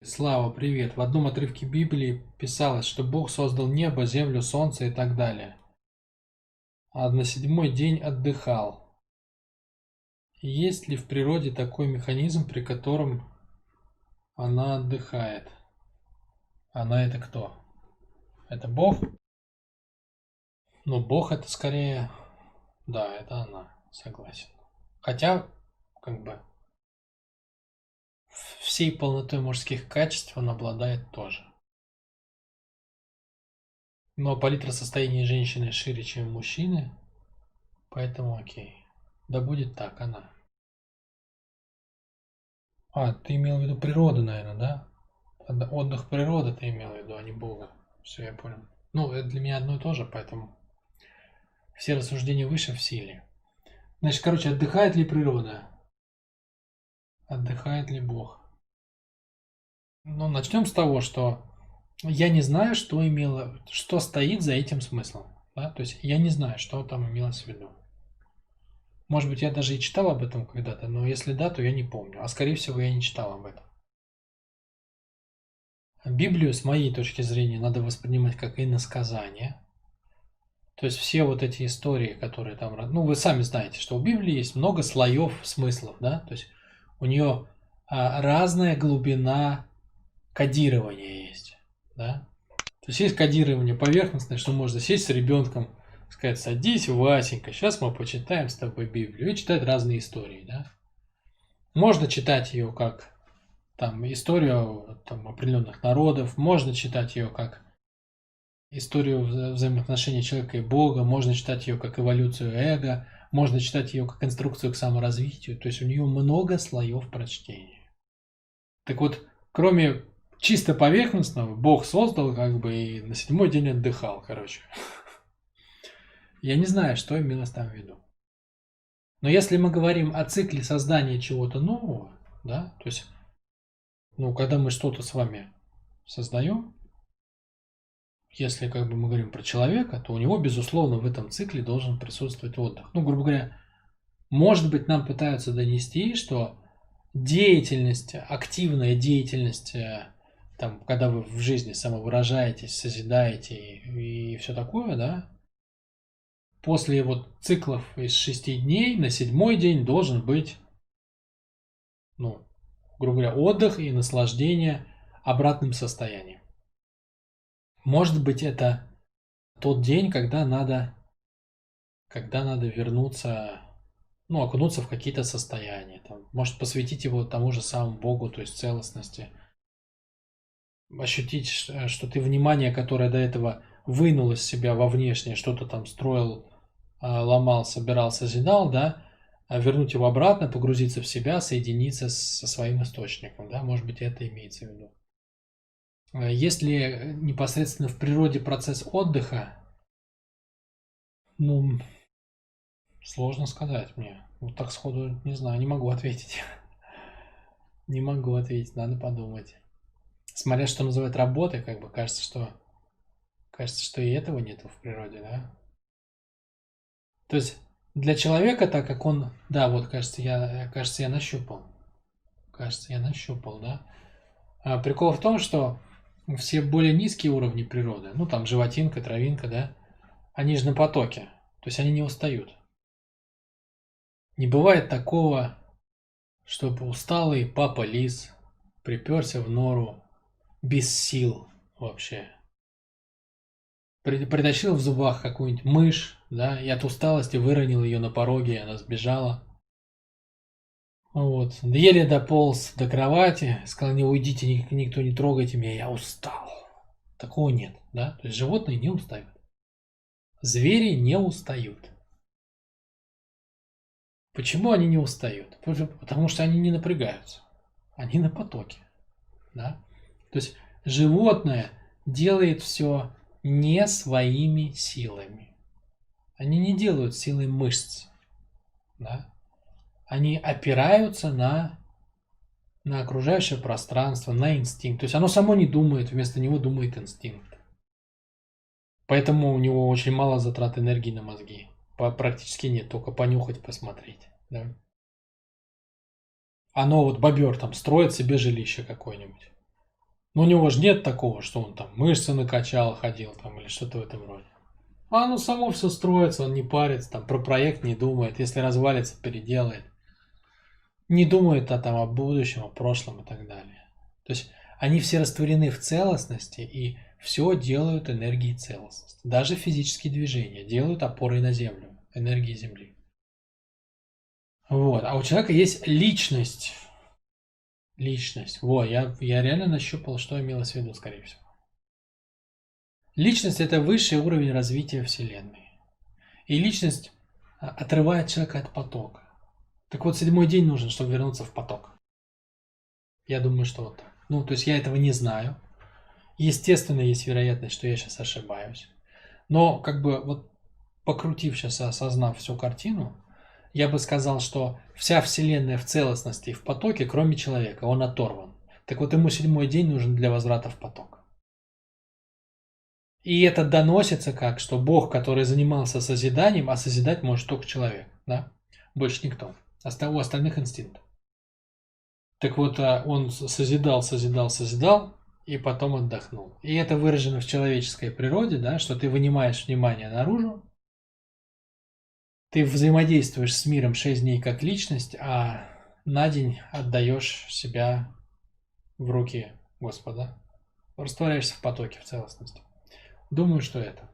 Слава, привет! В одном отрывке Библии писалось, что Бог создал небо, землю, солнце и так далее, а на седьмой день отдыхал. Есть ли в природе такой механизм, при котором она отдыхает? Она это кто? Это Бог? Ну, Бог это скорее... Да, это она, согласен. Хотя, как бы, всей полнотой мужских качеств он обладает тоже. Но палитра состояний женщины шире, чем мужчины, поэтому окей. Да будет так, она. А, ты имел в виду природу, наверное, да? Отдых природы ты имел в виду, а не Бога. Все, я понял. Ну, это для меня одно и то же, поэтому все рассуждения выше в силе. Значит, короче, отдыхает ли природа? Отдыхает ли Бог? Ну, начнем с того, что я не знаю, что стоит за этим смыслом. Да? То есть я не знаю, что там имелось в виду. Может быть, я даже и читал об этом когда-то, но если да, то я не помню. А скорее всего, я не читал об этом. Библию, с моей точки зрения, надо воспринимать как иносказание. То есть все вот эти истории, которые там, ну, вы сами знаете, что у Библии есть много слоев смыслов, да, то есть у нее разная глубина кодирования есть, да. То есть есть кодирование поверхностное, что можно сесть с ребенком, сказать: садись, Васенька, сейчас мы почитаем с тобой Библию, и читать разные истории, да. Можно читать ее как там историю там, определенных народов, можно читать ее как историю взаимоотношений человека и Бога, можно читать ее как эволюцию эго, можно читать ее как инструкцию к саморазвитию. То есть у нее много слоев прочтения. Так вот, кроме чисто поверхностного, Бог создал как бы и на седьмой день отдыхал, короче. Я не знаю, что имелось там в виду. Но если мы говорим о цикле создания чего-то нового, да, то есть, ну, когда мы что-то с вами создаем, если как бы мы говорим про человека, то у него, безусловно, в этом цикле должен присутствовать отдых. Ну, грубо говоря, может быть, нам пытаются донести, что деятельность, активная деятельность, там, когда вы в жизни самовыражаетесь, созидаете и все такое, да, после вот циклов из 6 дней на седьмой день должен быть, ну, грубо говоря, отдых и наслаждение обратным состоянием. Может быть, это тот день, когда надо вернуться, ну, окунуться в какие-то состояния, там, может посвятить его тому же самому Богу, то есть целостности, ощутить, что ты внимание, которое до этого вынул из себя во внешнее, что-то там строил, ломал, собирал, созидал, да, вернуть его обратно, погрузиться в себя, соединиться со своим источником, да, может быть, это имеется в виду. Есть ли непосредственно в природе процесс отдыха? Ну, сложно сказать мне. Вот так сходу не знаю, не могу ответить. Не могу ответить, надо подумать. Смотря что называть работой, как бы кажется, что и этого нету в природе, да? То есть для человека, так как он, да, вот кажется, я нащупал. Кажется, я нащупал, да? Прикол в том, что все более низкие уровни природы, ну там животинка, травинка, да, они же на потоке. То есть они не устают. Не бывает такого, чтобы усталый папа лис приперся в нору без сил вообще. Притащил в зубах какую-нибудь мышь, да, и от усталости выронил ее на пороге, и она сбежала. Вот. Еле дополз до кровати, сказал: не уйдите, никто не трогайте меня, я устал. Такого нет, да? То есть животные не устают. Звери не устают. Почему они не устают? Потому что они не напрягаются. Они на потоке, да? То есть животное делает все не своими силами. Они не делают силой мышц, да? Они опираются на окружающее пространство, на инстинкт. То есть оно само не думает, вместо него думает инстинкт. Поэтому у него очень мало затрат энергии на мозги. Практически нет, только понюхать, посмотреть. Да? Оно вот бобер там строит себе жилище какое-нибудь. Но у него же нет такого, что он там мышцы накачал, ходил там или что-то в этом роде. А оно само все строится, он не парится, там про проект не думает, если развалится, переделает. Не думает о будущем, о прошлом и так далее. То есть они все растворены в целостности и все делают энергией целостности. Даже физические движения делают опорой на Землю, энергией Земли. Вот. А у человека есть личность. Личность. Во, я реально нащупал, что имелось в виду, скорее всего. Личность – это высший уровень развития Вселенной. И личность отрывает человека от потока. Так вот, 7-й день нужен, чтобы вернуться в поток. Я думаю, что вот так. Ну, то есть я этого не знаю. Естественно, есть вероятность, что я сейчас ошибаюсь. Но как бы вот покрутив сейчас, осознав всю картину, я бы сказал, что вся Вселенная в целостности и в потоке, кроме человека, он оторван. Так вот, ему 7-й день нужен для возврата в поток. И это доносится как, что Бог, который занимался созиданием, а созидать может только человек, да? Больше никто. У остальных инстинкт. Так вот, он созидал, созидал, созидал, и потом отдохнул. И это выражено в человеческой природе, да, что ты вынимаешь внимание наружу, ты взаимодействуешь с миром 6 дней как личность, а на день отдаешь себя в руки Господа. Растворяешься в потоке, в целостности. Думаю, что это.